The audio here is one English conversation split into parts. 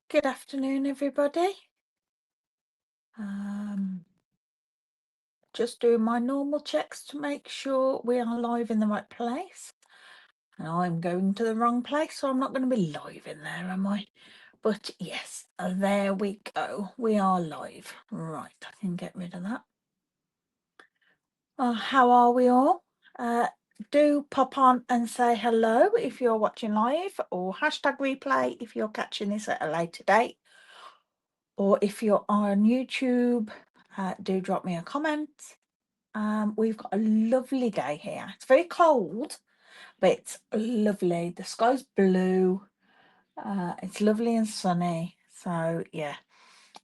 Good afternoon, everybody. Um, just doing my normal checks to make sure we are live in the right place. And I'm going to the wrong place, so I'm not going to be live in there, am I? But yes, there we go. We are live. Right, I can get rid of that. How are we all? Do pop on and say hello if you're watching live, or hashtag replay if you're catching this at a later date. Or if you're on YouTube, do drop me a comment. We've got a lovely day here. It's very cold, but it's lovely. The sky's blue. It's lovely and sunny. So yeah,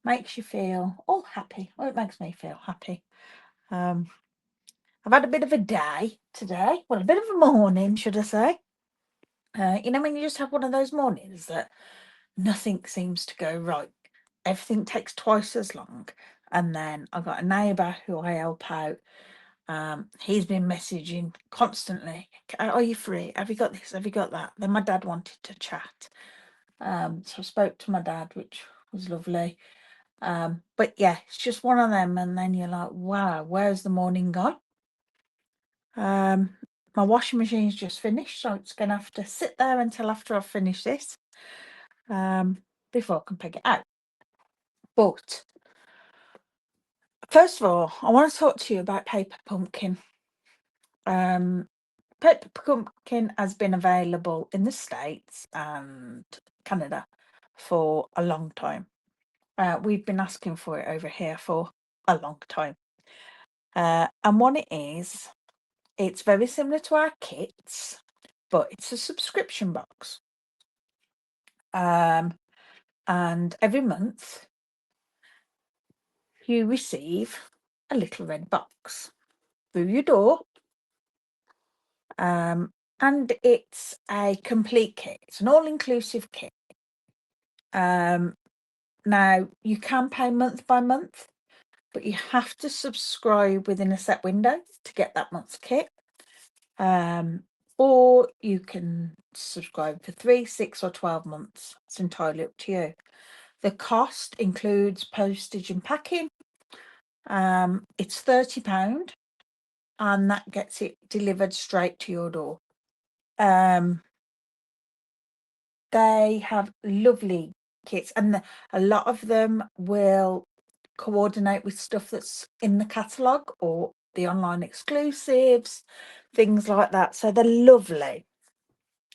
makes you feel all happy. Well, it makes me feel happy. I've had a bit of a day today. Well, a bit of a morning, should I say. When you just have one of those mornings that nothing seems to go right. Everything takes twice as long. And then I've got a neighbour who I help out. He's been messaging constantly. Are you free? Have you got this? Have you got that? Then my dad wanted to chat. So I spoke to my dad, which was lovely. But yeah, it's just one of them. And then you're like, wow, where's the morning gone? My washing machine's just finished, so it's going to have to sit there until after I've finished this before I can pick it out. But first of all, I want to talk to you about Paper Pumpkin. Paper Pumpkin has been available in the States and Canada for a long time. We've been asking for it over here for a long time. And what it is, it's very similar to our kits, but it's a subscription box. And every month you receive a little red box through your door. And it's a complete kit. It's an all-inclusive kit. Now you can pay month by month, but you have to subscribe within a set window to get that month's kit. Or you can subscribe for 3, 6, or 12 months. It's entirely up to you. The cost includes postage and packing. It's £30, and that gets it delivered straight to your door. They have lovely kits, and a lot of them will coordinate with stuff that's in the catalogue or the online exclusives, things like that. So they're lovely.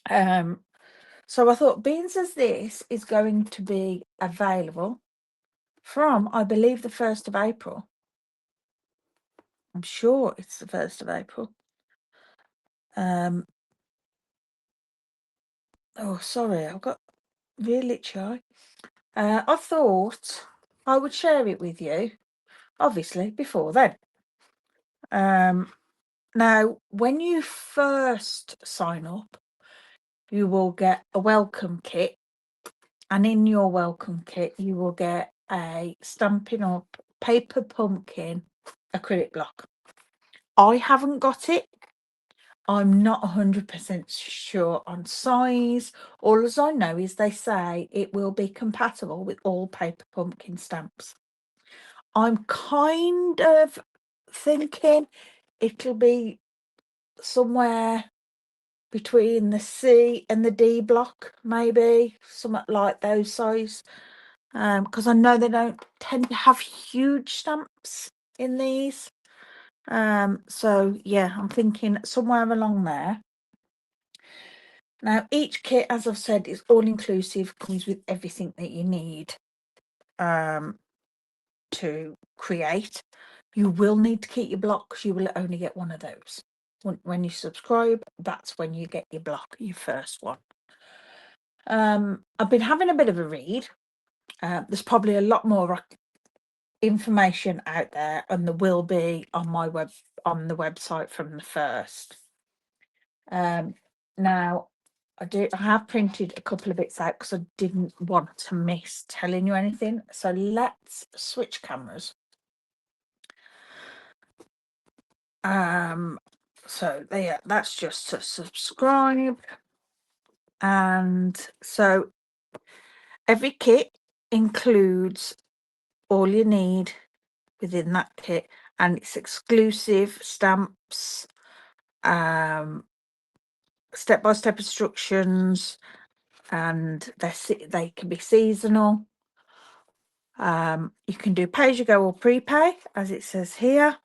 So I thought, beans as this is going to be available from, I believe, the 1st of April. I'm sure it's the 1st of April. Oh, sorry, I've got really itchy. I thought I would share it with you, obviously, before then. Now, when you first sign up, you will get a welcome kit, and in your welcome kit, you will get a Stampin' Up Paper Pumpkin acrylic block. I haven't got it. I'm not 100% sure on size. All as I know is they say it will be compatible with all Paper Pumpkin stamps. I'm kind of thinking it'll be somewhere between the C and the D block, maybe something like those size. Because I know they don't tend to have huge stamps in these. So yeah, I'm thinking somewhere along there. Now, each kit, as I've said, is all inclusive, comes with everything that you need to create. You will need to keep your blocks. You will only get one of those. When you subscribe, that's when you get your block, your first one. I've been having a bit of a read. There's probably a lot more information out there, and there will be on the website from the first. Now, I have printed a couple of bits out because I didn't want to miss telling you anything. So let's switch cameras. So there, that's just to subscribe. And so every kit includes all you need within that kit, and it's exclusive stamps, step-by-step instructions, and they can be seasonal. You can do pay-as-you-go or prepay, as it says here.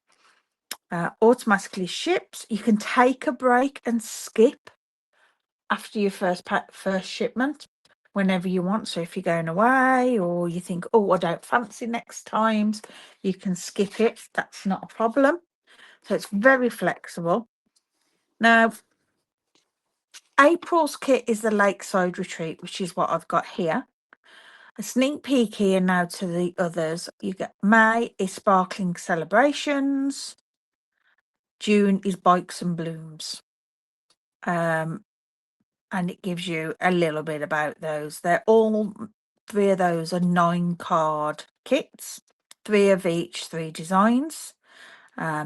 Automatically ships. You can take a break and skip after your first shipment whenever you want. So if you're going away or you think, oh, I don't fancy next times, you can skip it. That's not a problem. So it's very flexible. Now, April's kit is the Lakeside Retreat, which is what I've got here. A sneak peek here now to the others. You get May is Sparkling Celebrations. June is Bikes and Blooms. And it gives you a little bit about those. They're all 3 of those are 9-card kits, 3 of each, 3 designs.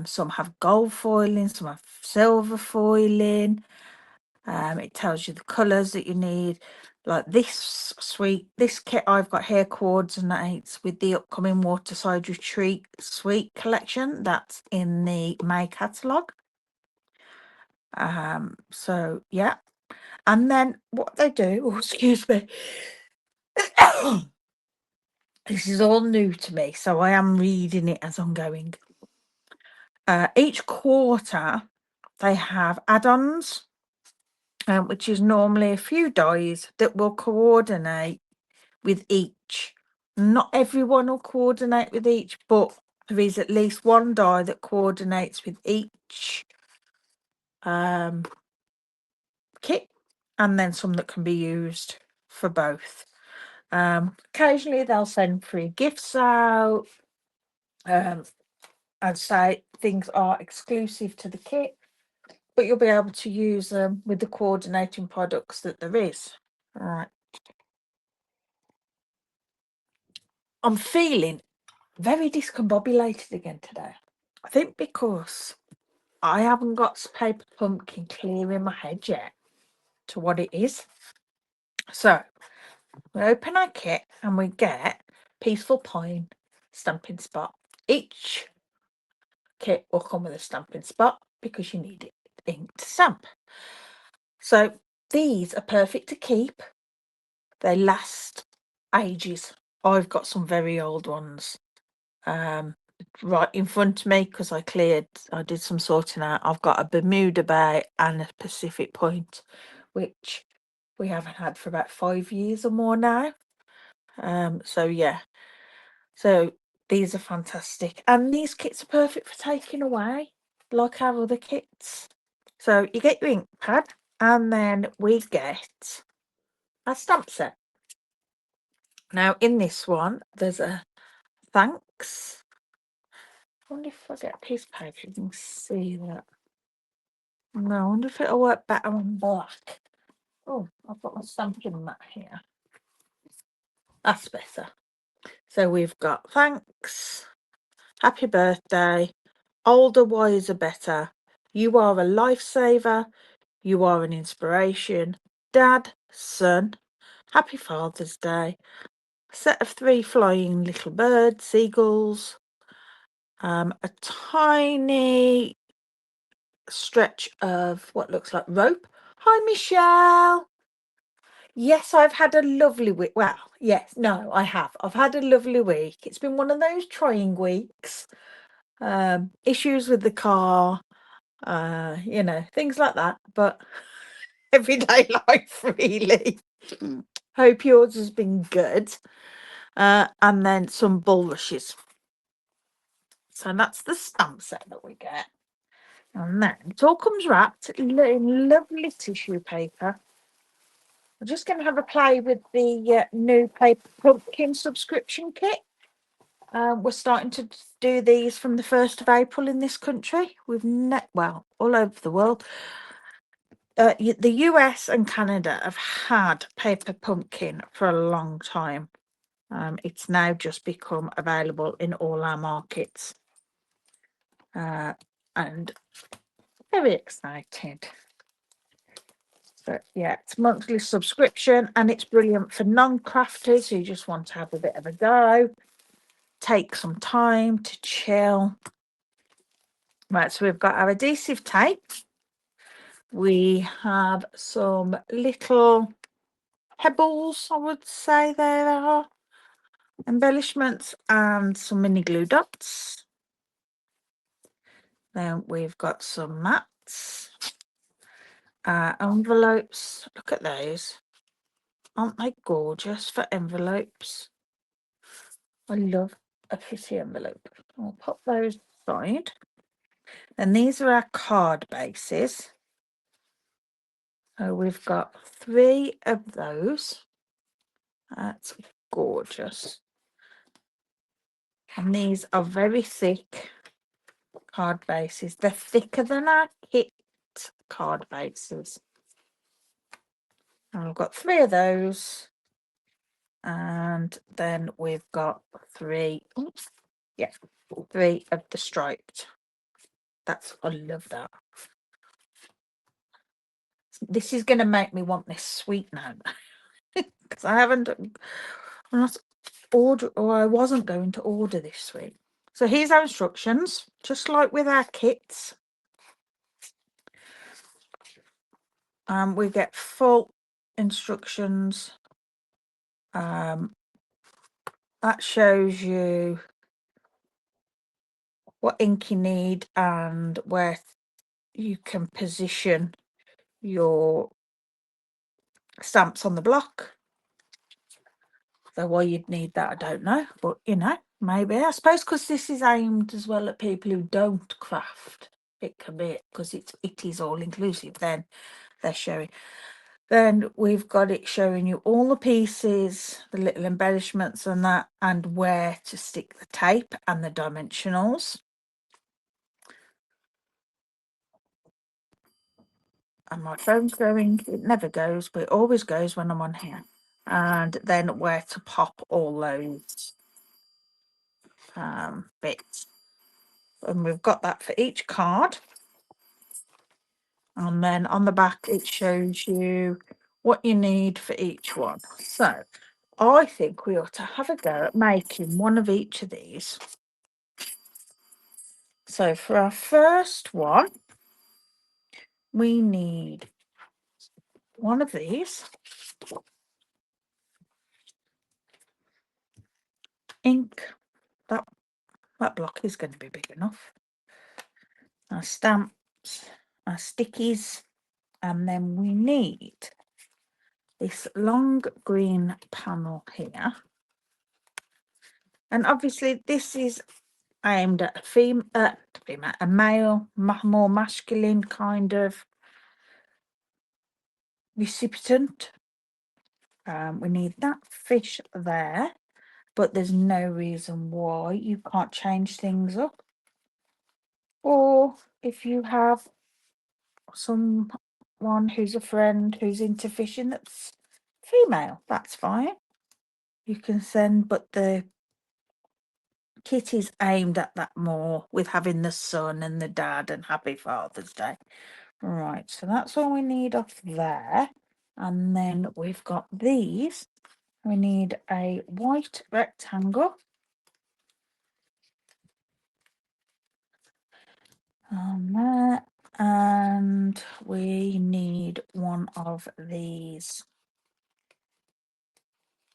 Some have gold foiling, some have silver foiling. It tells you the colours that you need. Like this kit I've got here coordinates with the upcoming Waterside Retreat Suite collection that's in the May catalogue. So yeah. And then what they do, excuse me, this is all new to me, so I am reading it as I'm going. Each quarter they have add-ons, which is normally a few dies that will coordinate with each. Not everyone will coordinate with each, but there is at least one die that coordinates with each kit, and then some that can be used for both. Occasionally they'll send free gifts out, and say things are exclusive to the kit, but you'll be able to use them with the coordinating products that there is. All right. I'm feeling very discombobulated again today. I think because I haven't got Paper Pumpkin clear in my head yet to what it is. So we open our kit and we get Peaceful Pine stamping spot. Each kit will come with a stamping spot because you need it ink to stamp. So these are perfect to keep. They last ages. I've got some very old ones right in front of me because I did some sorting out. I've got a Bermuda Bay and a Pacific Point, which we haven't had for about 5 years or more now. So yeah, so these are fantastic, and these kits are perfect for taking away like our other kits. So you get your ink pad, and then we get a stamp set. Now in this one there's a thanks. I wonder if I get a piece of paper you can see that. No, I wonder if it'll work better on black. Oh, I've got my stamping mat here. That's better. So we've got thanks, happy birthday, older, wiser, better, you are a lifesaver, you are an inspiration, dad, son, happy Father's Day, a set of 3 flying little birds, seagulls, a tiny stretch of what looks like rope. Hi, Michelle. Yes, I've had a lovely week. Well, yes, no, I have. I've had a lovely week. It's been one of those trying weeks. Issues with the car, things like that. But everyday life, really. Hope yours has been good. And then some bulrushes. So that's the stamp set that we get. And then it all comes wrapped in lovely tissue paper. I'm just going to have a play with the new Paper Pumpkin subscription kit. We're starting to do these from the 1st of April in this country. All over the world. The US and Canada have had Paper Pumpkin for a long time. It's now just become available in all our markets. And very excited. But yeah, it's monthly subscription and it's brilliant for non-crafters who just want to have a bit of a go, take some time to chill. Right, so we've got our adhesive tape. We have some little pebbles, I would say there are, embellishments, and some mini glue dots. Then we've got some mats, envelopes. Look at those. Aren't they gorgeous for envelopes? I love a pretty envelope. I'll pop those aside. And these are our card bases. So we've got 3 of those. That's gorgeous. And these are very thick card bases. They're thicker than our kit card bases. And I've got 3 of those. And then we've got 3, oops, yeah, 3 of the striped. I love that. This is going to make me want this sweet now. Because I'm not I wasn't going to order this week. So here's our instructions, just like with our kits. We get full instructions. That shows you what ink you need and where you can position your stamps on the block. So why you'd need that, I don't know, but maybe. I suppose because this is aimed as well at people who don't craft. It can be, because it is all inclusive. Then they're showing. Then we've got it showing you all the pieces, the little embellishments and that, and where to stick the tape and the dimensionals. And my phone's going. It never goes, but it always goes when I'm on here. And then where to pop all those bits. And we've got that for each card. And then on the back it shows you what you need for each one. So I think we ought to have a go at making one of each of these. So for our first one, we need one of these. Ink. That block is going to be big enough. Our stamps, our stickies, and then we need this long green panel here. And obviously this is aimed at a male, more masculine kind of recipient. We need that fish there, but there's no reason why you can't change things up. Or if you have someone who's a friend who's into fishing that's female, that's fine. You can send, but the kit is aimed at that more, with having the son and the dad and Happy Father's Day. Right, so that's all we need off there. And then we've got these. We need a white rectangle. On there. And we need one of these.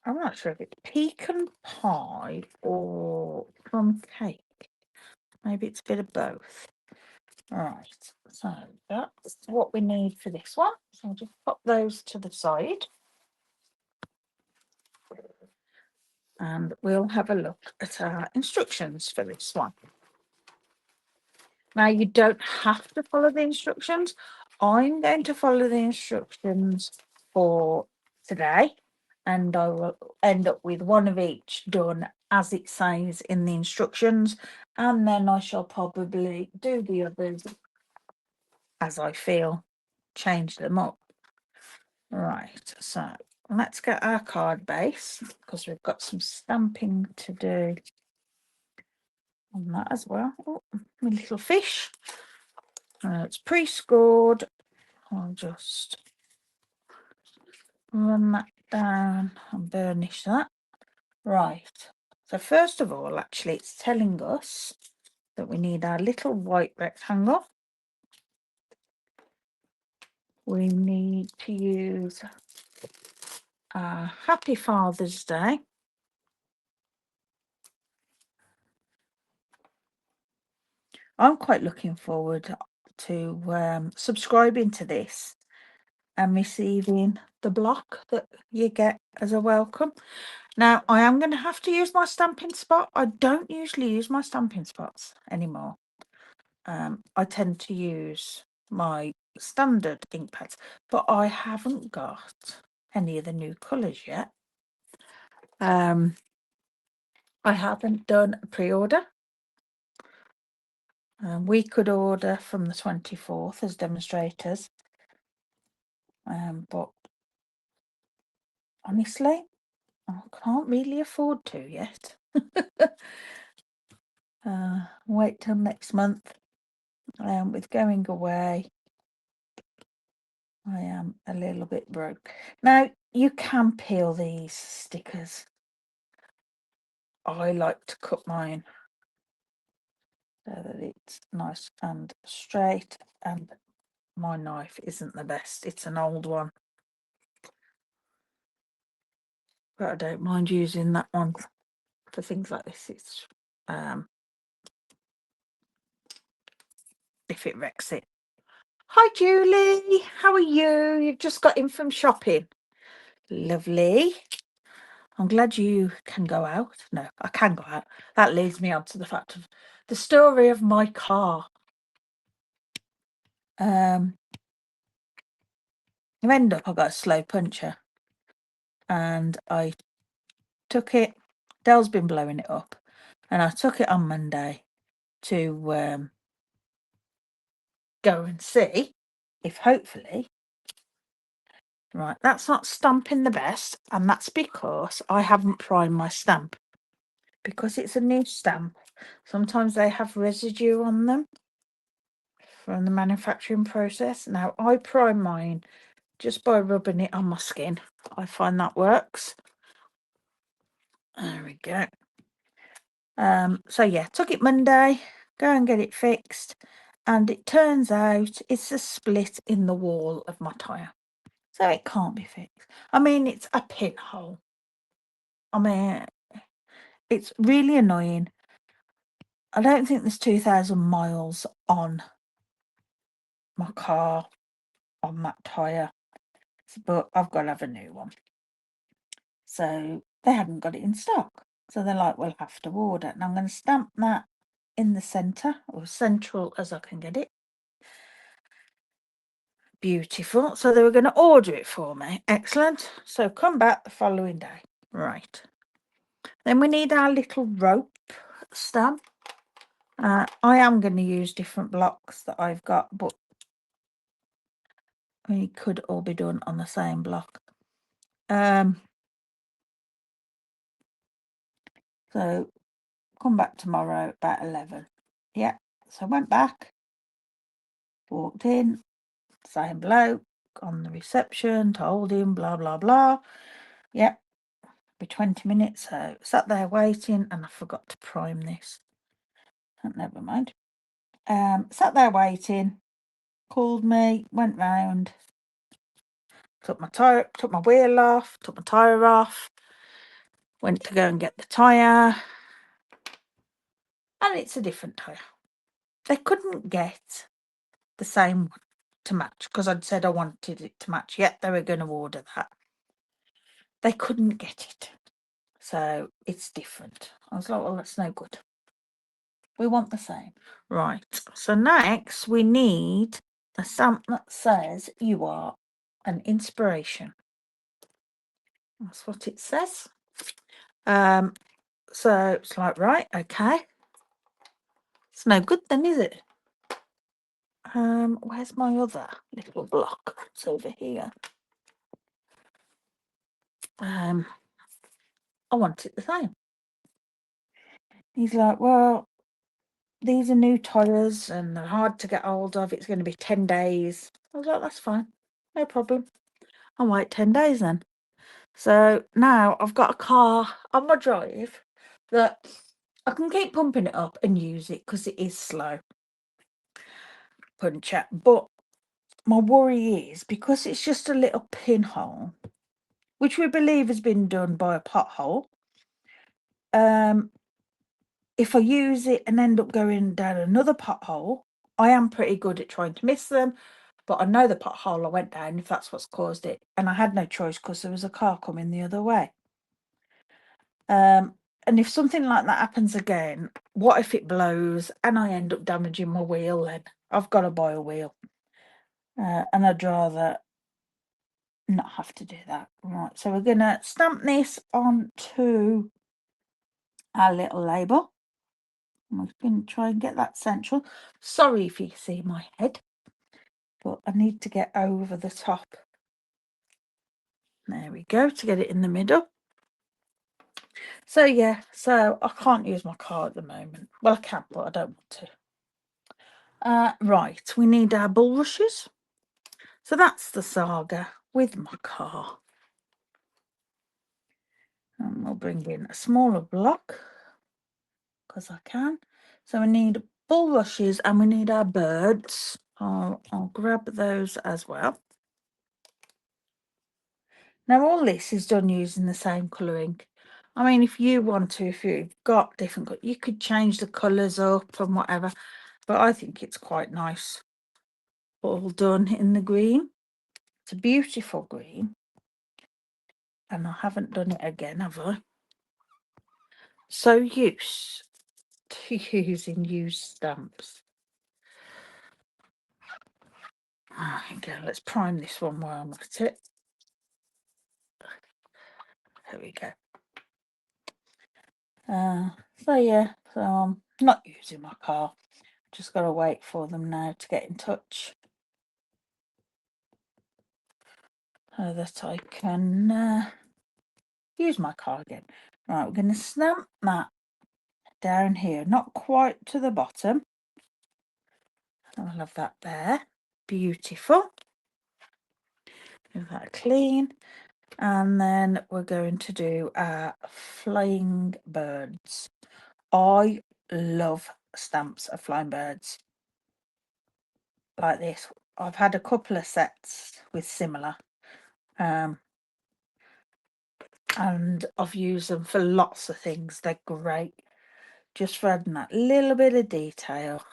I'm not sure if it's pecan pie or plum cake. Maybe it's a bit of both. Right, so that's what we need for this one. So I'll just pop those to the side. And we'll have a look at our instructions for this one. Now, you don't have to follow the instructions. I'm going to follow the instructions for today, and I will end up with one of each done as it says in the instructions, and then I shall probably do the others as I feel, change them up. Right, so let's get our card base, because we've got some stamping to do on that as well. Oh, my little fish. It's pre-scored. I'll just run that down and burnish that. Right. So first of all, actually, it's telling us that we need our little white rectangle. We need to use Happy Father's Day. I'm quite looking forward to subscribing to this and receiving the block that you get as a welcome. Now, I am going to have to use my stamping spot. I don't usually use my stamping spots anymore. I tend to use my standard ink pads, but I haven't got any of the new colours yet. I haven't done a pre-order. We could order from the 24th as demonstrators, but honestly, I can't really afford to yet. Wait till next month. With going away, I am a little bit broke. Now, you can peel these stickers. I like to cut mine so that it's nice and straight, and my knife isn't the best. It's an old one, but I don't mind using that one for things like this. It's if it wrecks it. Hi Julie, how are you? You've just got in from shopping. Lovely. I'm glad you can go out. No, I can go out. That leads me on to the fact of the story of my car. I ended up, I got a slow puncher, and I took it. Dell's been blowing it up, and I took it on Monday to go and see if hopefully. Right, that's not stamping the best, and that's because I haven't primed my stamp. Because it's a new stamp, sometimes they have residue on them from the manufacturing process. Now, I prime mine just by rubbing it on my skin. I find that works. There we go. So yeah, took it Monday, go and get it fixed, and it turns out it's a split in the wall of my tyre. So it can't be fixed. I mean, it's a pinhole. I mean, it's really annoying. I don't think there's 2,000 miles on my car, on that tyre, but I've got to have a new one. So they hadn't got it in stock. So they're like, we'll have to order. And I'm going to stamp that in the centre, or central as I can get it. Beautiful. So they were going to order it for me. Excellent. So come back the following day. Right. Then we need our little rope stamp. I am going to use different blocks that I've got, but we could all be done on the same block. So come back tomorrow about 11. Yeah. So I went back, walked in, same bloke on the reception, told him blah blah blah. Yep, be 20 minutes. So sat there waiting, and I forgot to prime this. Never mind. Sat there waiting, called me, went round, took my wheel off, took my tyre off, went to go and get the tyre, and it's a different tyre. They couldn't get the same one to match because I'd said I wanted it to match. Yet they were going to order that. They couldn't get it. So it's different. I was like, well, that's no good. We want the same. Right. So next we need a stamp that says you are an inspiration. That's what it says. So it's like, right, okay. It's no good then, is it? Where's my other little block? It's over here. I want it the same. He's like, well, these are new tyres and they're hard to get hold of. It's going to be 10 days. I was like, that's fine. No problem. I'll wait 10 days then. So now I've got a car on my drive that I can keep pumping it up and use it because it is slow puncher. But my worry is because it's just a little pinhole, which we believe has been done by a pothole. If I use it and end up going down another pothole, I am pretty good at trying to miss them, but I know the pothole I went down if that's what's caused it, and I had no choice because there was a car coming the other way. And if something like that happens again, what if it blows and I end up damaging my wheel then? I've got to buy a wheel. And I'd rather not have to do that. Right, so we're going to stamp this onto our little label. I'm going to try and get that central. Sorry if you see my head, but I need to get over the top. There we go, to get it in the middle. So yeah, so I can't use my car at the moment. Well, I can, but I don't want to. Right, we need our bulrushes. So that's the saga with my car. And we'll bring in a smaller block because I can. So we need bulrushes and we need our birds. I'll grab those as well. Now all this is done using the same colour ink. I mean, if you want to, if you've got different, you could change the colours up and whatever. But I think it's quite nice. All done in the green. It's a beautiful green. And I haven't done it again, have I? So used to using used stamps. Okay, let's prime this one while I'm at it. There we go. So yeah, so I'm not using my car. Just got to wait for them now to get in touch so that I can use my car again. Right, we're going to stamp that down here, not quite to the bottom. I'll have that there. Beautiful. Move that clean. And then we're going to do our flying birds. I love stamps of flying birds like this. I've had a couple of sets with similar. And I've used them for lots of things. They're great. Just for adding that little bit of detail.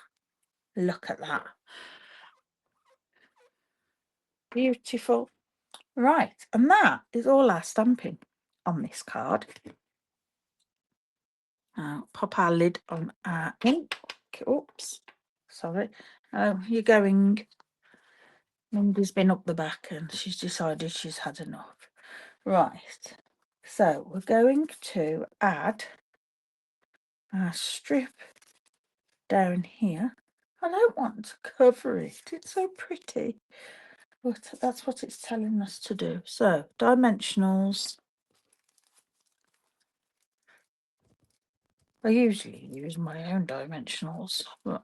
Look at that. Beautiful. Right, and that is all our stamping on this card. Now pop our lid on our ink. Oops, sorry. You're going. Mindy's been up the back and she's decided she's had enough. Right, so we're going to add our strip down here. I don't want to cover it. It's so pretty. But that's what it's telling us to do. So, dimensionals. I usually use my own dimensionals, but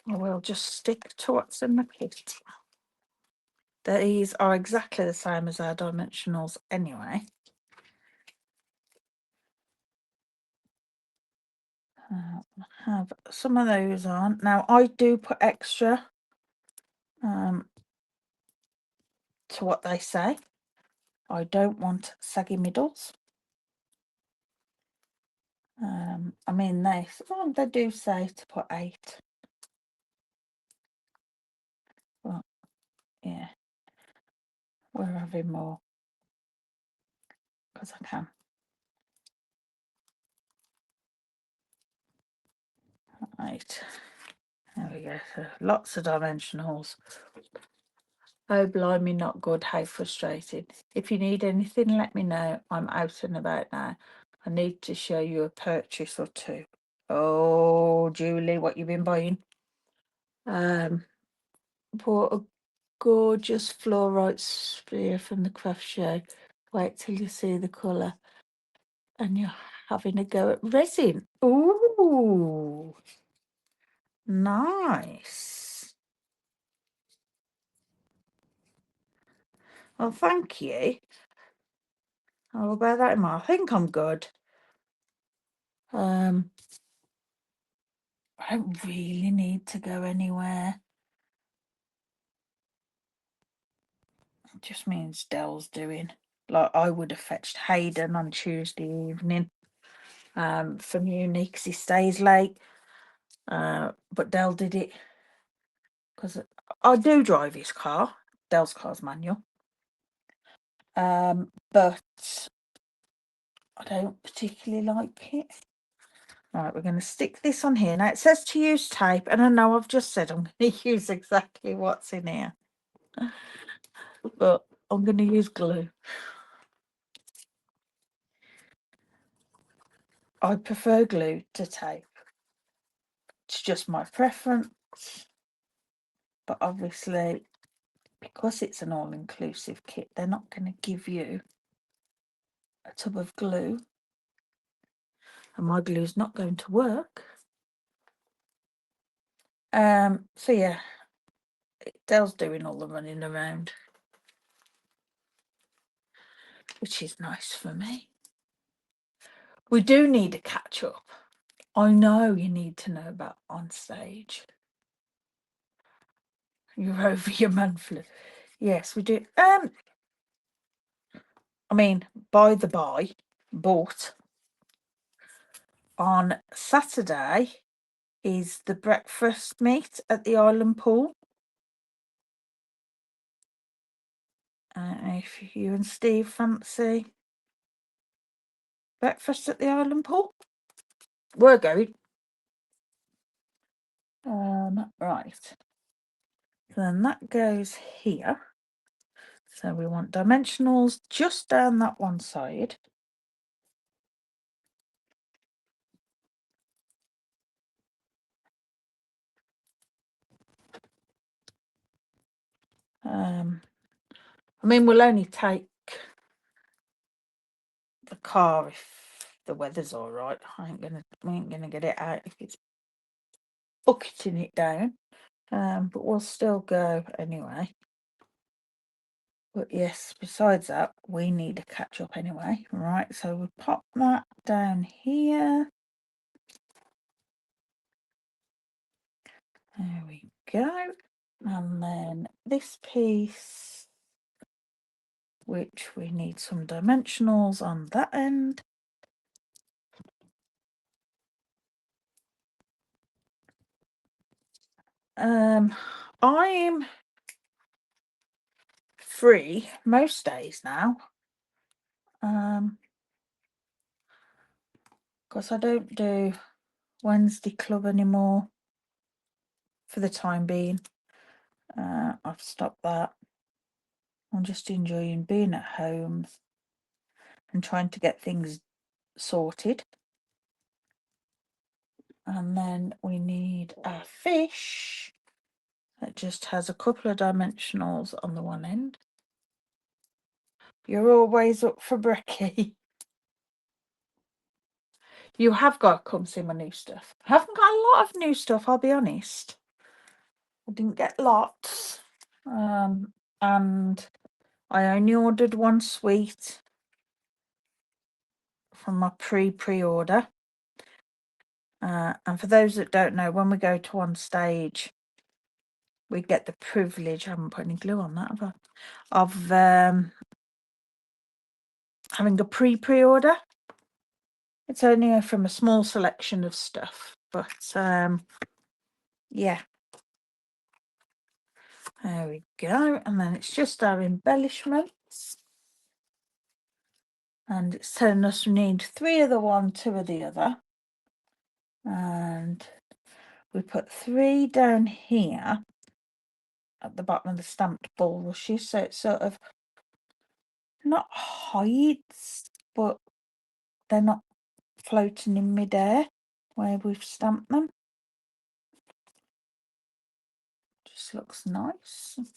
I will just stick to what's in the kit. These are exactly the same as our dimensionals anyway. Have some of those on. Now, I do put extra to what they say. I don't want saggy middles. I mean, they do say to put 8. Well, yeah, we're having more because I can. Right, there we go. So lots of dimensionals. Oh, blimey, not good. How frustrating. If you need anything, let me know. I'm out and about now. I need to show you a purchase or two. Oh, Julie, what you been buying? Bought a gorgeous fluorite spear from the craft show. Wait till you see the colour. And you're having a go at resin. Ooh, nice. Well, thank you. I'll bear that in mind. I think I'm good. I don't really need to go anywhere. It just means Dell's doing. Like, I would have fetched Hayden on Tuesday evening from uni because he stays late. But Dell did it because I do drive his car. Dell's car's manual. But I don't particularly like it. Right, we're going to stick this on here. Now it says to use tape, and I know I've just said I'm going to use exactly what's in here, but I'm going to use glue. I prefer glue to tape. It's just my preference. But obviously, because it's an all-inclusive kit, they're not going to give you a tub of glue. And my glue's not going to work. So yeah, Dell's doing all the running around, which is nice for me. We do need a catch up. I know you need to know about On Stage. You're over your man flu. Yes, we do. I mean, by the by, but on Saturday is the breakfast meet at the Island Pool. If you and Steve fancy breakfast at the Island Pool, we're going. Right. Then that goes here. So we want dimensionals just down that one side. I mean, we'll only take the car if the weather's all right. We ain't gonna get it out if it's bucketing it down. But we'll still go anyway. But yes, besides that, we need to catch up anyway. Right, so we pop that down here. There we go. And then this piece, which we need some dimensionals on that end. I'm free most days now. Because I don't do Wednesday club anymore for the time being. I've stopped that. I'm just enjoying being at home and trying to get things sorted. And then we need a fish that just has a couple of dimensionals on the one end. You're always up for brekkie. You have got to come see my new stuff. I haven't got a lot of new stuff, I'll be honest. I didn't get lots. And I only ordered one sweet from my pre-order. And for those that don't know, when we go to On Stage, we get the privilege, I haven't put any glue on that, have I? Of having a pre-order. It's only from a small selection of stuff, but yeah. There we go. And then it's just our embellishments. And it's telling us we need 3 of the one, 2 of the other. And we put 3 down here at the bottom of the stamped bulrushes, so it's sort of not hides, but they're not floating in midair where we've stamped them. Just looks nice. If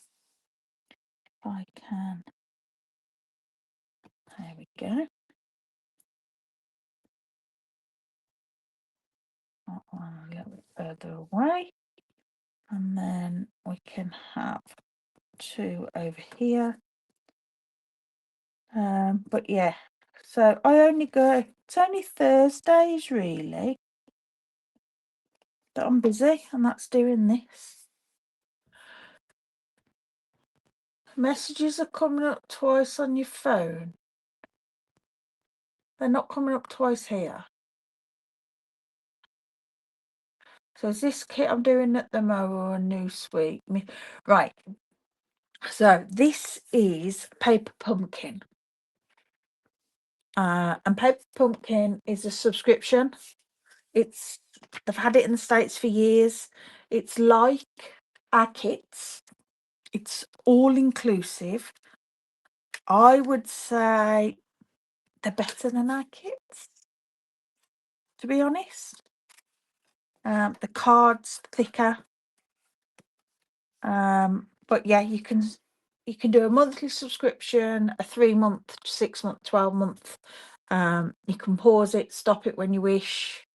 I can. There we go. That one a little bit further away. And then we can have 2 over here. But yeah, so I only go, it's only Thursdays really that I'm busy, and that's doing this. Messages are coming up twice on your phone. They're not coming up twice here. So is this kit I'm doing at the moment or a new suite? Right. So this is Paper Pumpkin. And Paper Pumpkin is a subscription. They've had it in the States for years. It's like our kits. It's all inclusive. I would say they're better than our kits, to be honest. The card's thicker. But yeah, you can do a monthly subscription, a 3-month, 6-month, 12-month. You can pause it, stop it when you wish.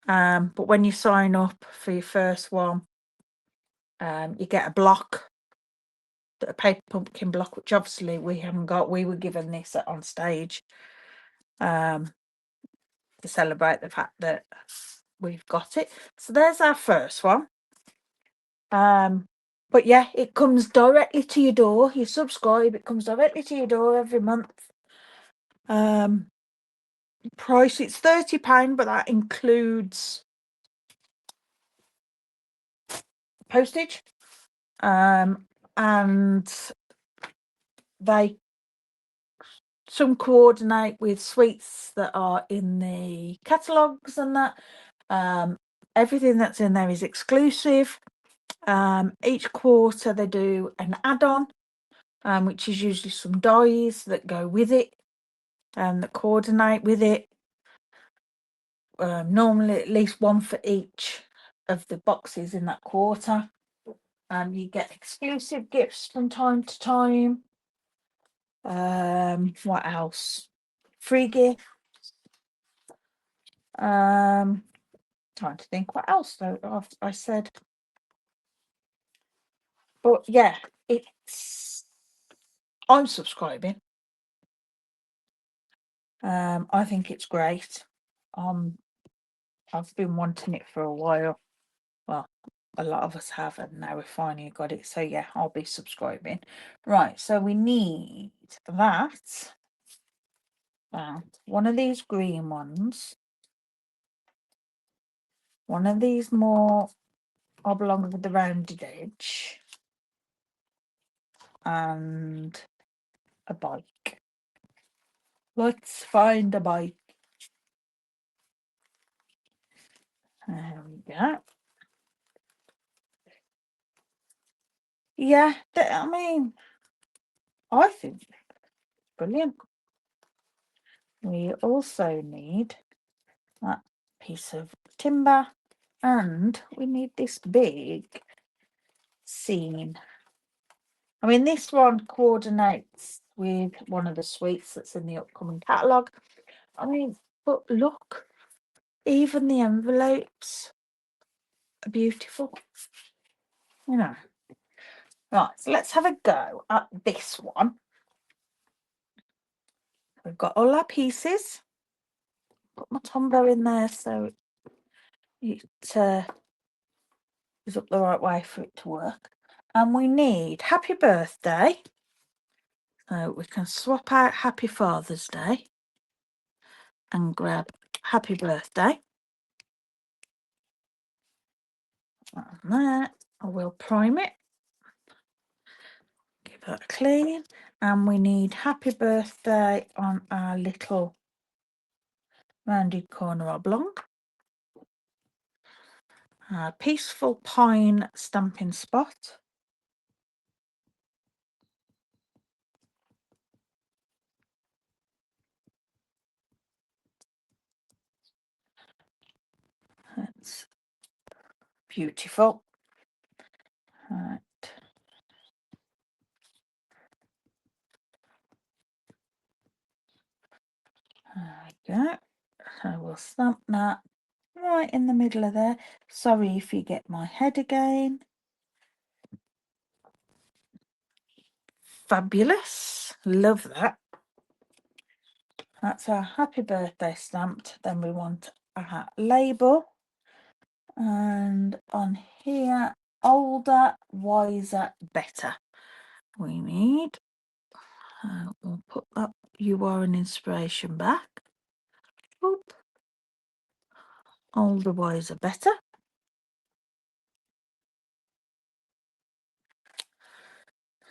But when you sign up for your first one, you get a block, a Paper Pumpkin block, which obviously we haven't got. We were given this on stage to celebrate the fact that we've got it. So there's our first one. But yeah, it comes directly to your door. You subscribe, it comes directly to your door every month. Price, it's £30, but that includes postage. And some coordinate with suites that are in the catalogues and that. Everything that's in there is exclusive. Each quarter they do an add-on, which is usually some dies that go with it, that coordinate with it. Normally at least one for each of the boxes in that quarter. You get exclusive gifts from time to time. What else? Free gifts. Trying to think what else though I said. But yeah, I'm subscribing. I think it's great. I've been wanting it for a while. Well, a lot of us have, and now we finally got it. So yeah, I'll be subscribing. Right, so we need that. One of these green ones. One of these more oblong with the rounded edge. And a bike. Let's find a bike. There we go. Yeah, I mean, I think it's brilliant. We also need that piece of timber, and we need this big scene. I mean, this one coordinates with one of the suites that's in the upcoming catalogue. I mean, but look, even the envelopes are beautiful. You know. Right, so let's have a go at this one. We've got all our pieces. Put my Tombow in there so it is up the right way for it to work. And we need Happy Birthday. So we can swap out Happy Father's Day and grab Happy Birthday. And there, I will prime it. Give that a clean. And we need Happy Birthday on our little rounded corner oblong. Peaceful Pine stamping spot. That's beautiful. Right. There we go. So we'll stamp that right in the middle of there. Sorry if you get my head again. Fabulous. Love that. That's our happy birthday stamped. Then we want our label. And on here, older, wiser, better. We need, we'll put that you are an inspiration back. Oop. Older, wiser, better.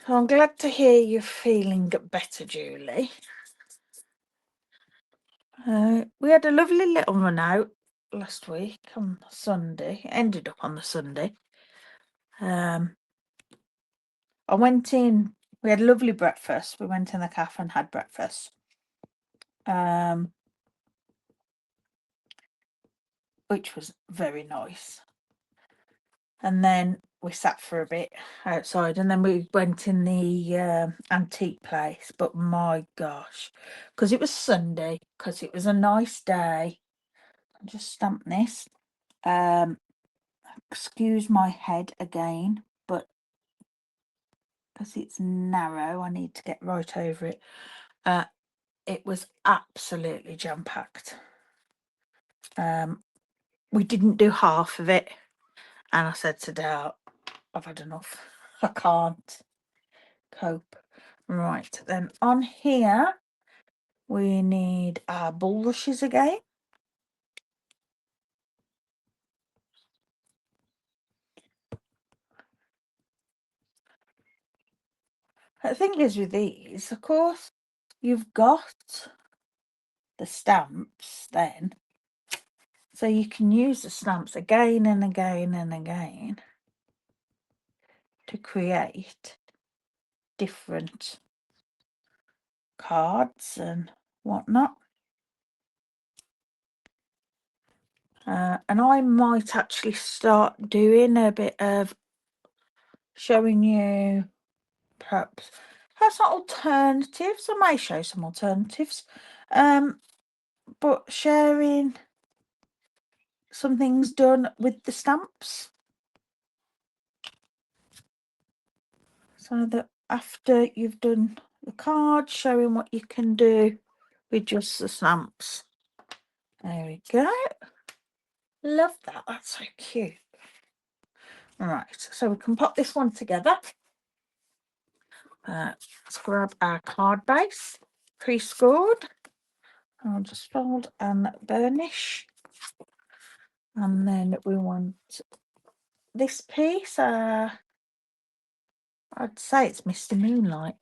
So I'm glad to hear you're feeling better, Julie. We had a lovely little run out last week on Sunday. It ended up on the Sunday. I went in. We had a lovely breakfast. We went in the cafe and had breakfast. Which was very nice. And then we sat for a bit outside, and then we went in the antique place. But my gosh, because it was Sunday, because it was a nice day. I'll just stamp this. Excuse my head again, but because it's narrow, I need to get right over it. It was absolutely jam-packed. We didn't do half of it, and I said to Dale, I've had enough. I can't cope. Right, then on here we need our bulrushes again. The thing is with these, of course, you've got the stamps then, so you can use the stamps again and again and again to create different cards and whatnot. And I might actually start doing a bit of showing you perhaps have some alternatives. I may show some alternatives, but sharing some things done with the stamps, so that after you've done the card, showing what you can do with just the stamps. There we go. Love that. That's so cute. Right, so we can pop this one together. Let's grab our card base, pre-scored. I'll just fold and burnish. And then we want this piece. I'd say it's Mr. Moonlight.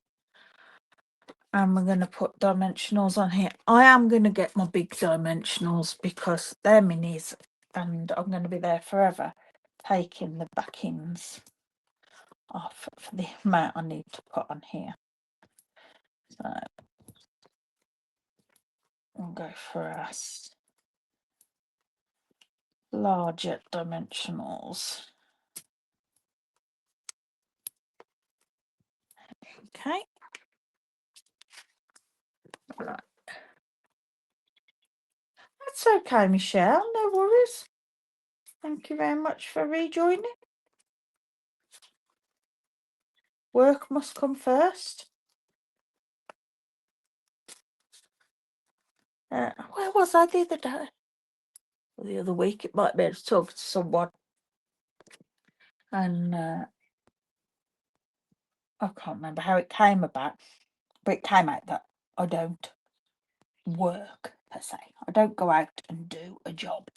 And we're going to put dimensionals on here. I am going to get my big dimensionals because they're minis and I'm going to be there forever taking the backings off for the amount I need to put on here. So we'll go for us larger dimensionals. Okay. Right. That's okay, Michelle. No worries. Thank you very much for rejoining. Work must come first. Where was I the other day? Or the other week? It might be able to talk to someone. And I can't remember how it came about, but it came out that I don't work per se. I don't go out and do a job.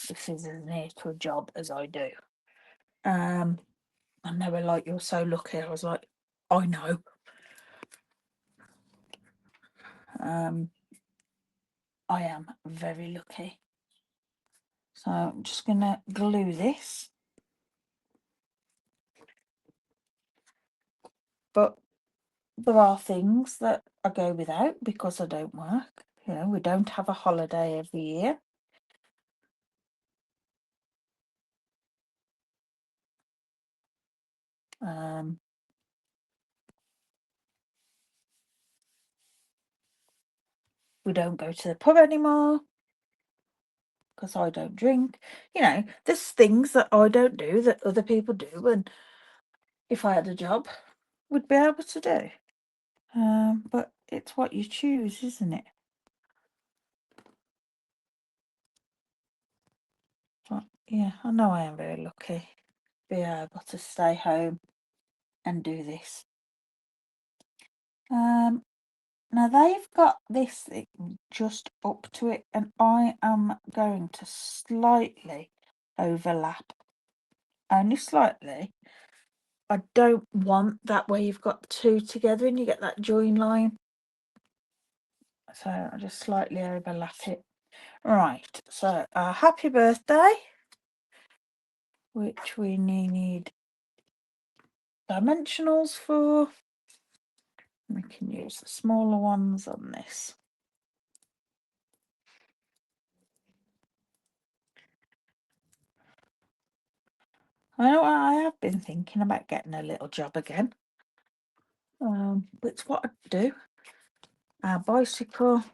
This is as near to a job as I do. And they were like, "You're so lucky." I was like, "I know." I am very lucky. So I'm just going to glue this. But there are things that I go without because I don't work. You know, we don't have a holiday every year. We don't go to the pub anymore because I don't drink. You know, there's things that I don't do that other people do, and if I had a job, would be able to do. But it's what you choose, isn't it? But yeah, I know I am very lucky to be able to stay home and do this. Now they've got this thing just up to it, and I am going to slightly overlap, only slightly. I don't want that where you've got two together and you get that join line. So I'll just slightly overlap it. Right, so our happy birthday, which we need dimensionals for. We can use the smaller ones on this. I have been thinking about getting a little job again. But it's what I do. Our bicycle.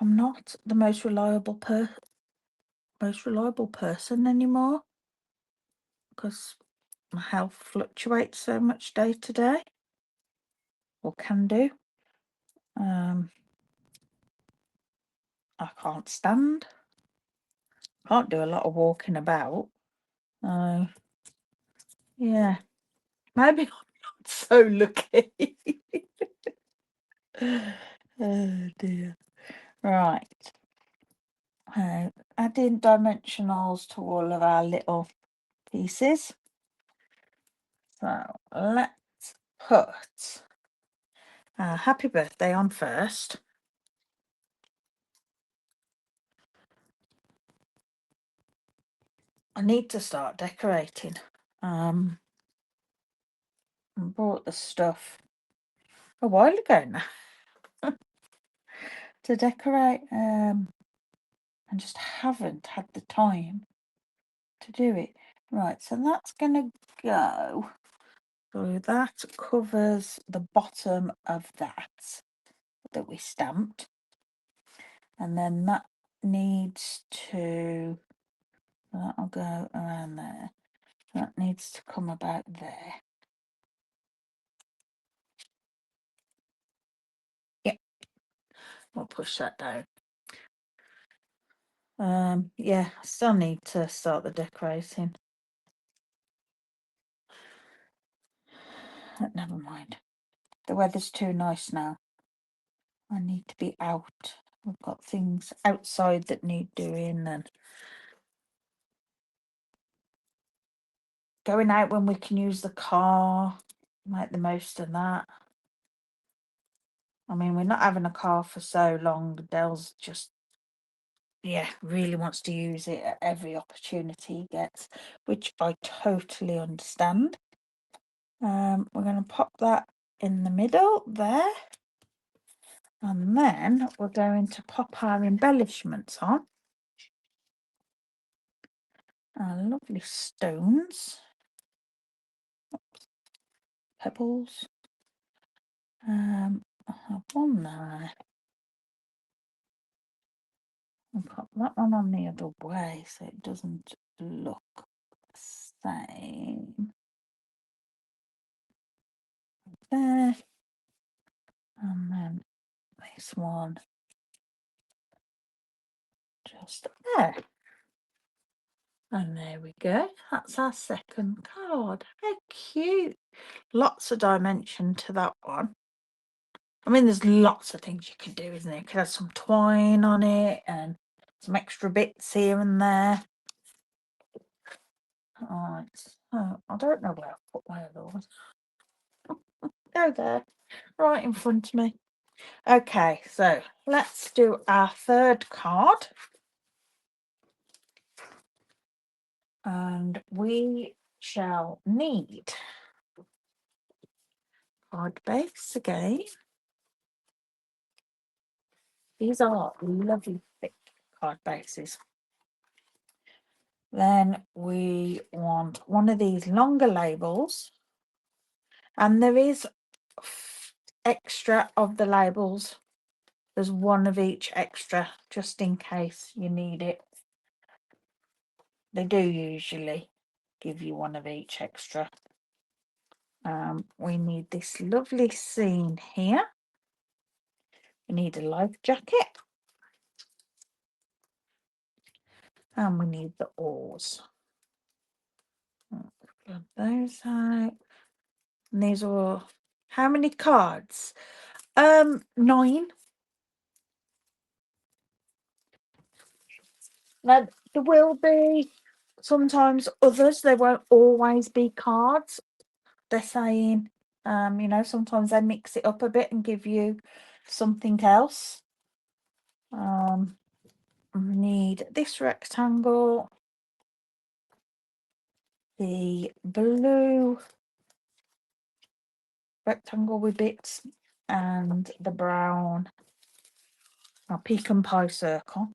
I'm not the most reliable person anymore because my health fluctuates so much day to day, or can do. I can't stand. Can't do a lot of walking about. Yeah, maybe I'm not so lucky. Oh dear. Right. Adding dimensionals to all of our little pieces. So let's put happy birthday on first. I need to start decorating. I bought the stuff a while ago now to decorate, and just haven't had the time to do it. Right, so that's going to go. So that covers the bottom of that we stamped. And then that needs to, that'll go around there. That needs to come about there. Yep. We'll push that down. Yeah, I still need to start the decorating. But never mind. The weather's too nice now. I need to be out. We've got things outside that need doing, and going out when we can use the car, make the most of that. I mean, we're not having a car for so long. Dell's just, really wants to use it at every opportunity he gets, which I totally understand. We're going to pop that in the middle there. And then we're going to pop our embellishments on. Our lovely stones. Oops. Pebbles. I have one there. I'll pop that one on the other way so it doesn't look the same. There. And then this one just there. And there we go. That's our second card. How cute. Lots of dimension to that one. I mean, there's lots of things you could do, isn't there? You could have some twine on it and some extra bits here and there. Alright, so I don't know where I put my other one. Go there, right in front of me. Okay, so let's do our third card. And we shall need card base again. These are lovely thick card bases. Then we want one of these longer labels, and there is extra of the labels. There's one of each extra just in case you need it. They do usually give you one of each extra. We need this lovely scene here. We need a life jacket. And we need the oars. Grab those out. And these are all, how many cards? 9. Now there will be sometimes others, they won't always be cards. They're saying, you know, sometimes they mix it up a bit and give you something else. We need this rectangle, the blue rectangle with bits, and the brown pecan pie circle.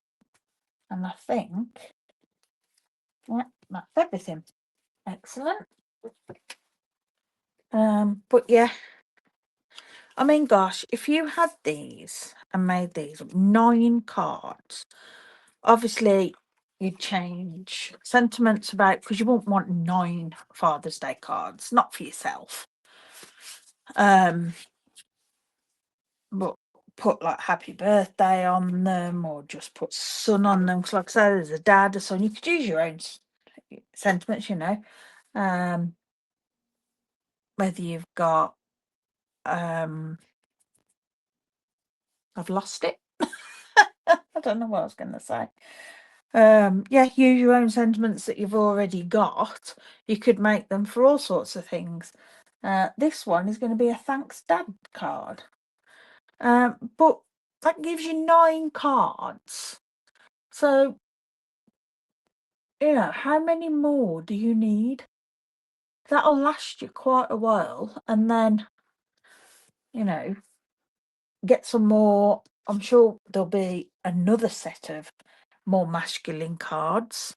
And I think, yeah, that's everything. Excellent. But yeah, I mean, gosh, if you had these and made these 9 cards, obviously you'd change sentiments about, because you wouldn't want 9 Father's Day cards, not for yourself. But put like happy birthday on them, or just put son on them, because like I said, there's a dad, a son, you could use your own sentiments, you know. Whether you've got I've lost it. I don't know what I was going to say. Yeah, use your own sentiments that you've already got. You could make them for all sorts of things. This one is going to be a thanks dad card. But that gives you 9 cards. So, you know, how many more do you need? That'll last you quite a while, and then, you know, get some more. I'm sure there'll be another set of more masculine cards.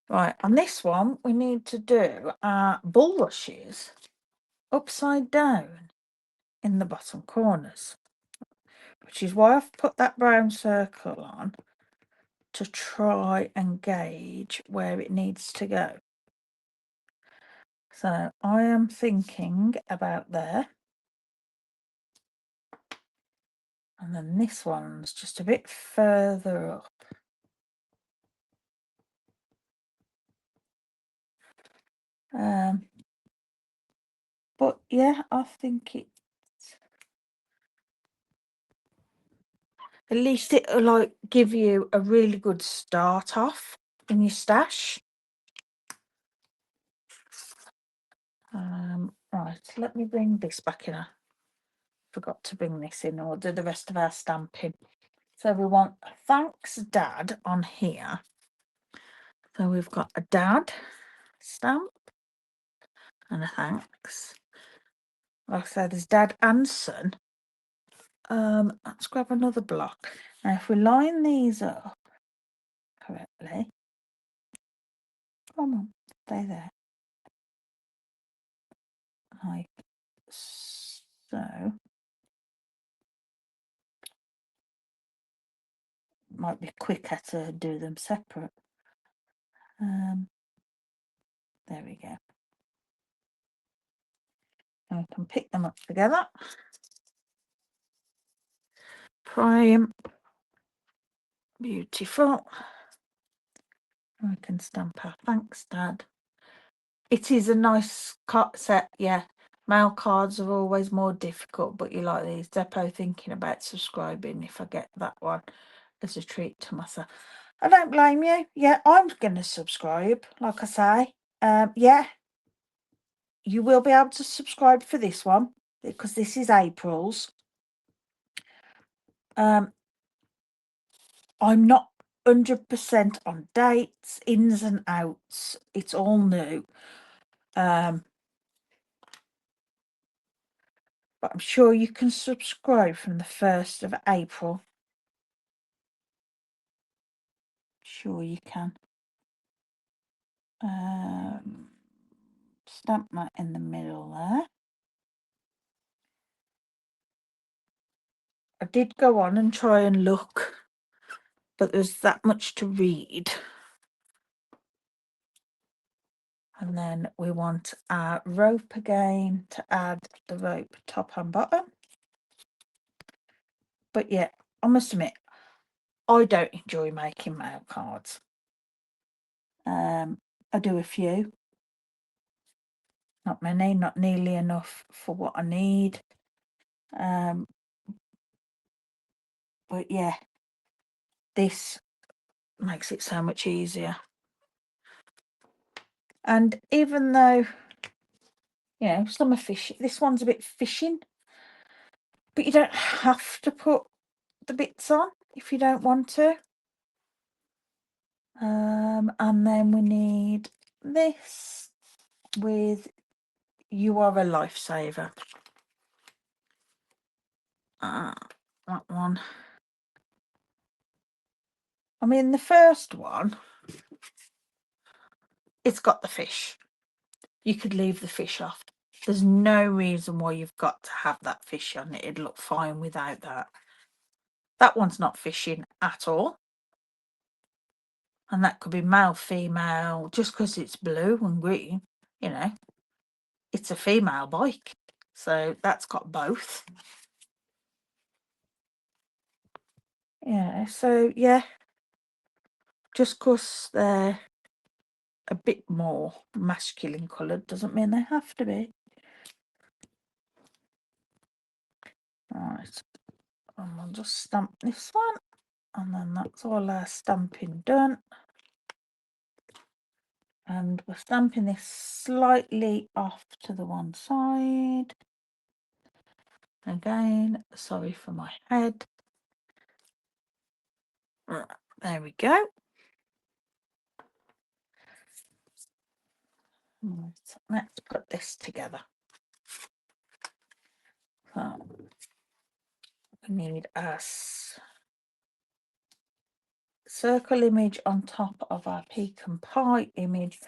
Right, on this one, we need to do our bulrushes upside down in the bottom corners, which is why I've put that brown circle on to try and gauge where it needs to go. So I am thinking about there. And then this one's just a bit further up. But yeah, I think it's, at least it'll like give you a really good start off in your stash. Right, let me bring this back in. I forgot to bring this in, or do the rest of our stamping. So we want a thanks dad on here. So we've got a dad stamp and a thanks. Like I said, there's dad and son. Let's grab another block. Now if we line these up correctly, come on, stay there. Like so. Might be quicker to do them separate. There we go. And we can pick them up together. Prime. Beautiful. And we can stamp our thanks dad. It is a nice cut set, yeah. Mail cards are always more difficult, but you like these. Depot thinking about subscribing if I get that one as a treat to myself. I don't blame you. Yeah, I'm going to subscribe, like I say. Yeah, you will be able to subscribe for this one because this is April's. I'm not 100% on dates, ins and outs. It's all new. But I'm sure you can subscribe from the 1st of April. Sure you can. Stamp that in the middle there. I did go on and try and look, but there's that much to read. And then we want our rope again to add the rope top and bottom. But yeah, I must admit, I don't enjoy making mail cards. I do a few, not many, not nearly enough for what I need. But yeah, this makes it so much easier. And even though, you know, some are fishing, this one's a bit fishing, but you don't have to put the bits on if you don't want to. And then we need this with "You Are a Lifesaver." That one. I mean, the first one, it's got the fish. You could leave the fish off. There's no reason why you've got to have that fish on it. It'd look fine without that. That one's not fishing at all. And that could be male, female, just because it's blue and green, you know. It's a female bike. So that's got both. Yeah, so yeah. Just because they're a bit more masculine coloured doesn't mean they have to be. Right. And we'll just stamp this one. And then that's all our stamping done. And we're stamping this slightly off to the one side. Again, sorry for my head. There we go. Right, let's put this together. So we need a circle image on top of our pecan pie image,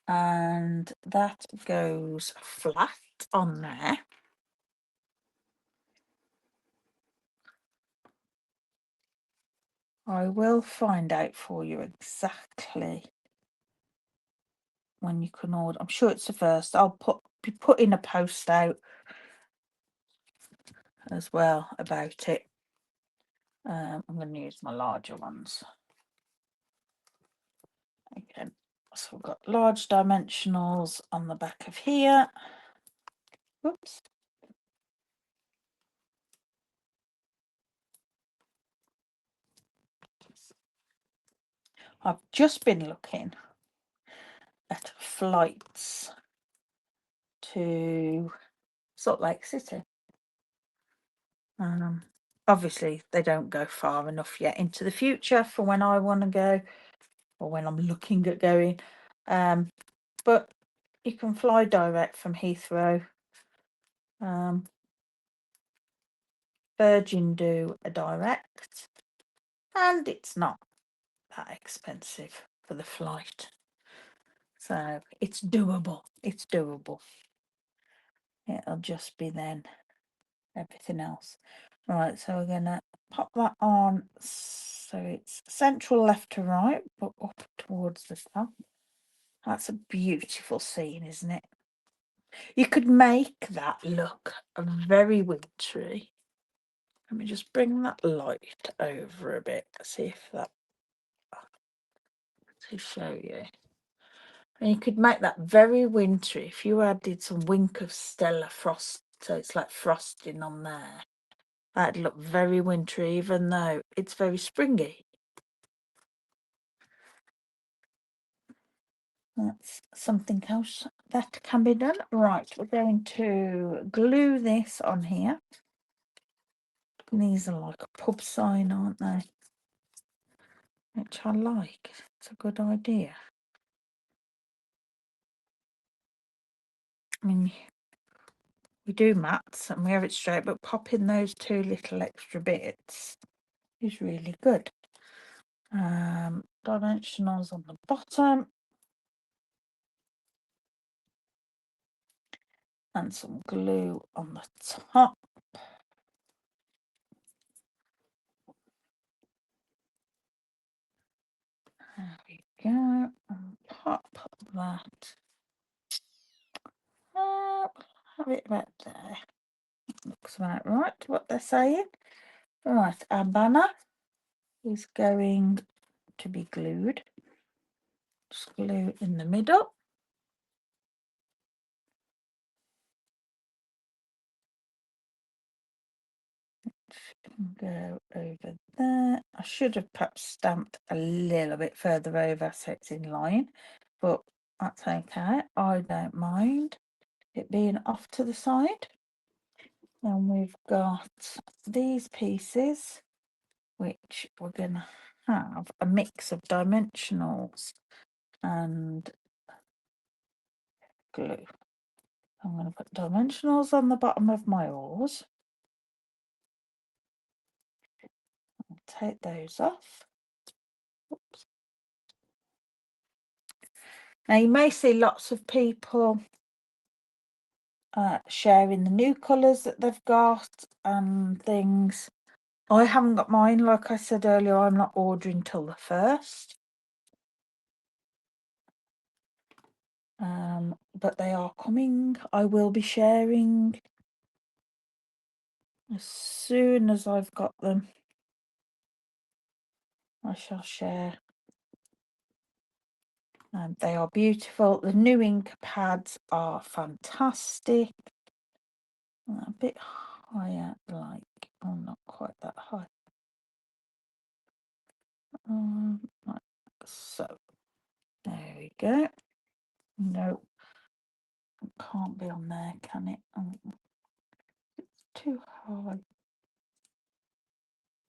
and that goes flat on there. I will find out for you exactly when you can order. I'm sure it's the first. I'll be putting a post out as well about it. I'm going to use my larger ones again. So we've got large dimensionals on the back of here. Whoops. I've just been looking at flights to Salt Lake City. Obviously, they don't go far enough yet into the future for when I want to go or when I'm looking at going. But you can fly direct from Heathrow. Virgin do a direct, and it's not that expensive for the flight. So it's doable. It's doable. It'll just be then everything else. Right, so we're going to pop that on so it's central left to right, but up towards the top. That's a beautiful scene, isn't it? You could make that look very wintry. Let me just bring that light over a bit, see if that, to show you. And you could make that very wintry if you added some Wink of Stella frost, so it's like frosting on there. That'd look very wintry, even though it's very springy. That's something else that can be done. Right, we're going to glue this on here. These are like a pub sign, aren't they? Which I like. It's a good idea. I mean, we do mats and we have it straight, but popping those two little extra bits is really good. Dimensionals on the bottom. And some glue on the top. There we go. And pop that have it about there. Looks about right, what they're saying. Right, our banner is going to be glued. Just glue in the middle. Go over there. I should have perhaps stamped a little bit further over so it's in line, but that's okay. I don't mind it being off to the side. Then we've got these pieces, which we're going to have a mix of dimensionals and glue. I'm going to put dimensionals on the bottom of my oars. I'll take those off. Oops. Now you may see lots of people sharing the new colours that they've got and things. I haven't got mine, like I said earlier, I'm not ordering till the 1st. But they are coming. I will be sharing as soon as I've got them. I shall share. They are beautiful. The new ink pads are fantastic. A bit higher, like, oh, not quite that high. Like so. There we go. No, it can't be on there, can it? Oh, it's too high.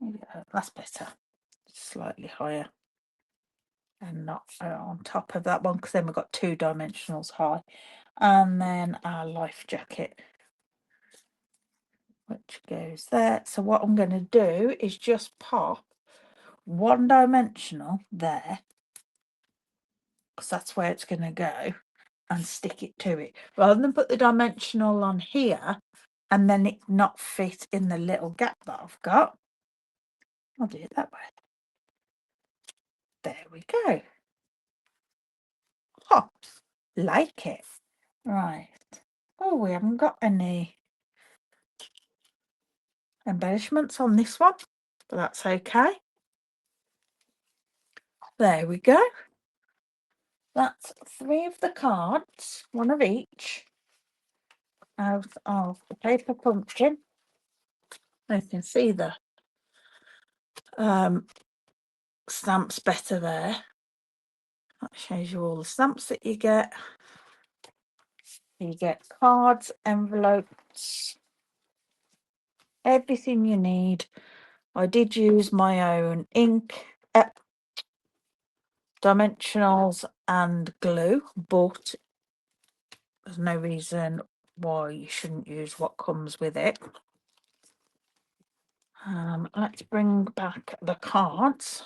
Maybe that's better. Slightly higher. And not on top of that one, because then we've got 2 dimensionals high. And then our life jacket, which goes there. So what I'm going to do is just pop 1 dimensional there, because that's where it's going to go, and stick it to it, rather than put the dimensional on here and then it not fit in the little gap that I've got. I'll do it that way. There we go. Oh, like it. Right. Oh, we haven't got any embellishments on this one, but that's okay. There we go. That's 3 of the cards, 1 of each, out of the paper pumpkin. You can see the stamps better there. That shows you all the stamps that you get. You get cards, envelopes, everything you need. I did use my own ink, dimensionals and glue, but there's no reason why you shouldn't use what comes with it. Let's bring back the cards.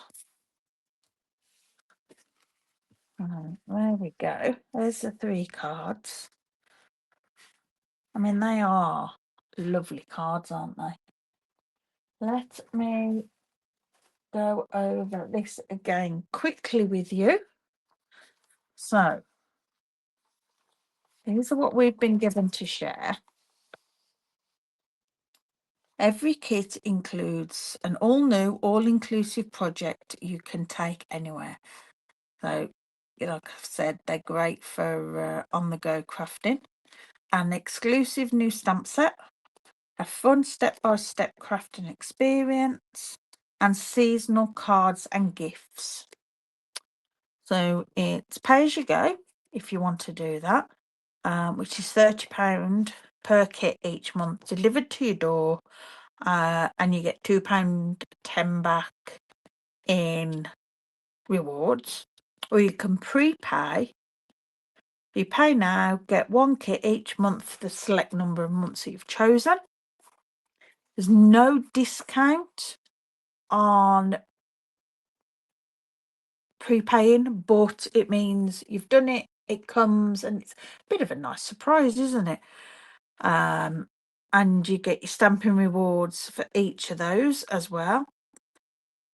There we go. There's the 3 cards. I mean, they are lovely cards, aren't they? Let me go over this again quickly with you. So, these are what we've been given to share. Every kit includes an all-new, all-inclusive project you can take anywhere. So, like I've said, they're great for on-the-go crafting. An exclusive new stamp set, a fun step-by-step crafting experience, and seasonal cards and gifts. So it's pay as you go if you want to do that, which is £30 per kit each month, delivered to your door, and you get £2.10 back in rewards. Or you can prepay. You pay now, get 1 kit each month for the select number of months that you've chosen. There's no discount on prepaying, but it means you've done it, it comes, and it's a bit of a nice surprise, isn't it? And you get your stamping rewards for each of those as well.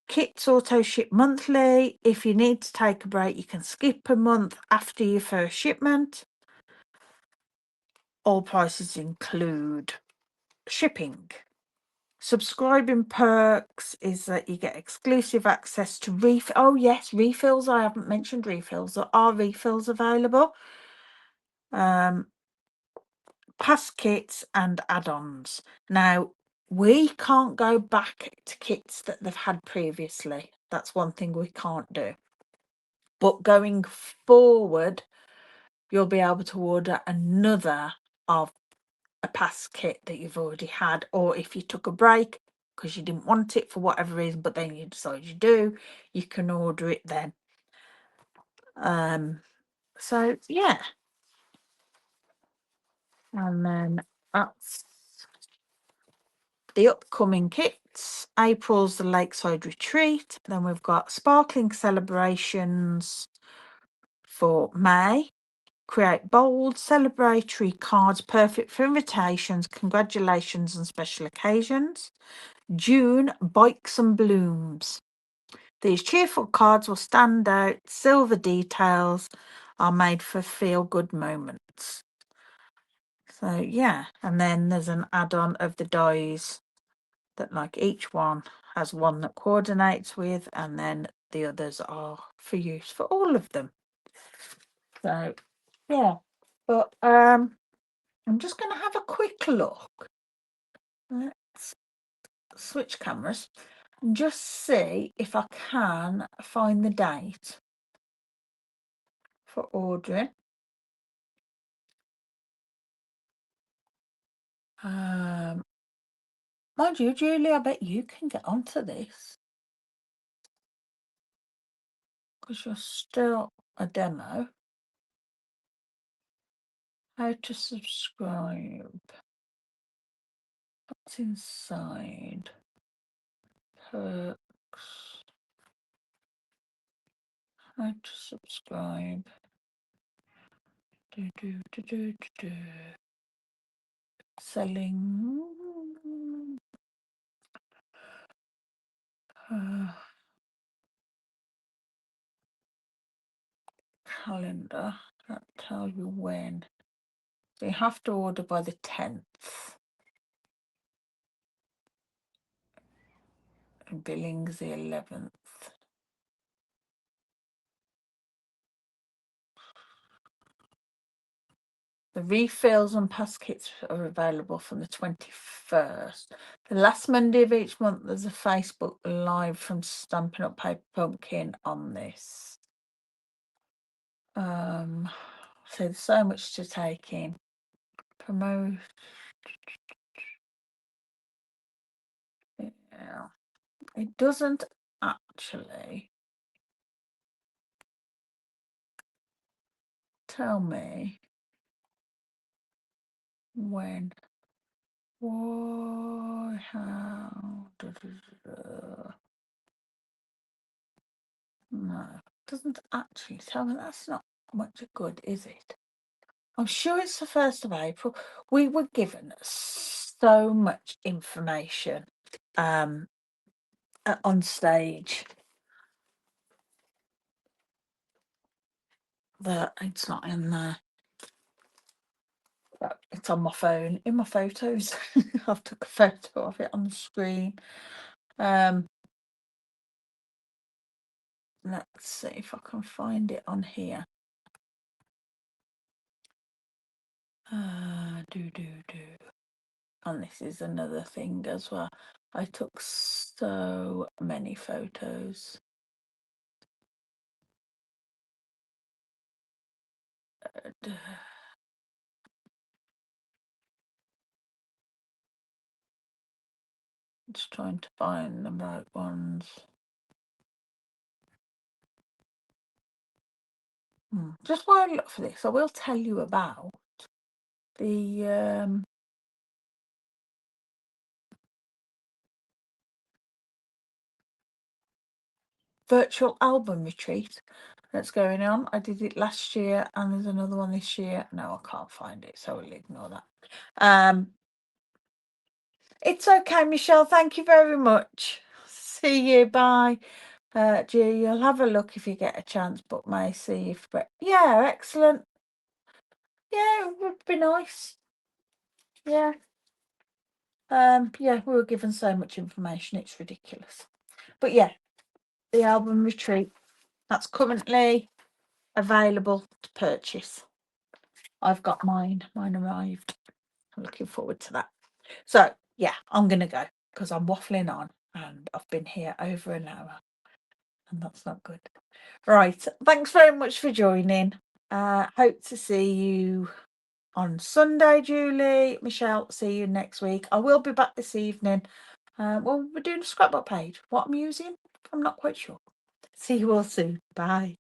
Kits auto ship monthly. If you need to take a break, you can skip a month after your first shipment. all prices include shipping. Subscribing perks is that you get exclusive access to refills. I haven't mentioned refills. There are refills available. Past kits and add-ons. Now, we can't go back to kits that they've had previously. That's one thing we can't do. But going forward, you'll be able to order another of a past kit that you've already had, or if you took a break because you didn't want it for whatever reason, but then you decide you do, you can order it then. So yeah. And then that's the upcoming kits. April's the Lakeside Retreat. Then we've got Sparkling Celebrations for May. Create bold celebratory cards perfect for invitations, congratulations, and special occasions. June, Bikes and Blooms. These cheerful cards will stand out. Silver details are made for feel-good moments. So yeah, and then there's an add-on of the dies that like each one has one that coordinates with, and then the others are for use for all of them. So yeah, but I'm just going to have a quick look. Let's switch cameras and just see if I can find the date for ordering. Mind you, Julie, I bet you can get onto this because you're still a demo. How to subscribe? What's inside? Perks. How to subscribe? Selling. Calendar. That tell you when. So you have to order by the 10th. And billing's the 11th. The refills and pass kits are available from the 21st. The last Monday of each month, there's a Facebook Live from Stampin' Up Paper Pumpkin on this. So there's so much to take in. Promote. Yeah. It doesn't actually tell me when. Why, how, No, it doesn't actually tell me. That's not much good, is it? I'm sure it's the 1st of April. We were given so much information on stage that it's not in there. But it's on my phone, in my photos. I've took a photo of it on the screen. Let's see if I can find it on here. And this is another thing as well. I took so many photos. Just trying to find the right ones. Just while I look for this, I will tell you about the virtual album retreat that's going on. I did it last year and there's another one this year. No, I can't find it, so we'll ignore that. It's okay, Michelle. Thank you very much. See you. Bye. Gee, you'll have a look if you get a chance, but may see if. Yeah, excellent. Yeah, it would be nice. Yeah. Yeah, we were given so much information, it's ridiculous. But yeah, the album Retreat, that's currently available to purchase. I've got mine. Mine arrived. I'm looking forward to that. So yeah, I'm gonna go because I'm waffling on and I've been here over an hour and that's not good. Right. Thanks very much for joining. Hope to see you on Sunday, Julie. Michelle, see you next week. I will be back this evening. Well, we're doing a scrapbook page. What I'm using, I'm not quite sure. See you all soon. Bye.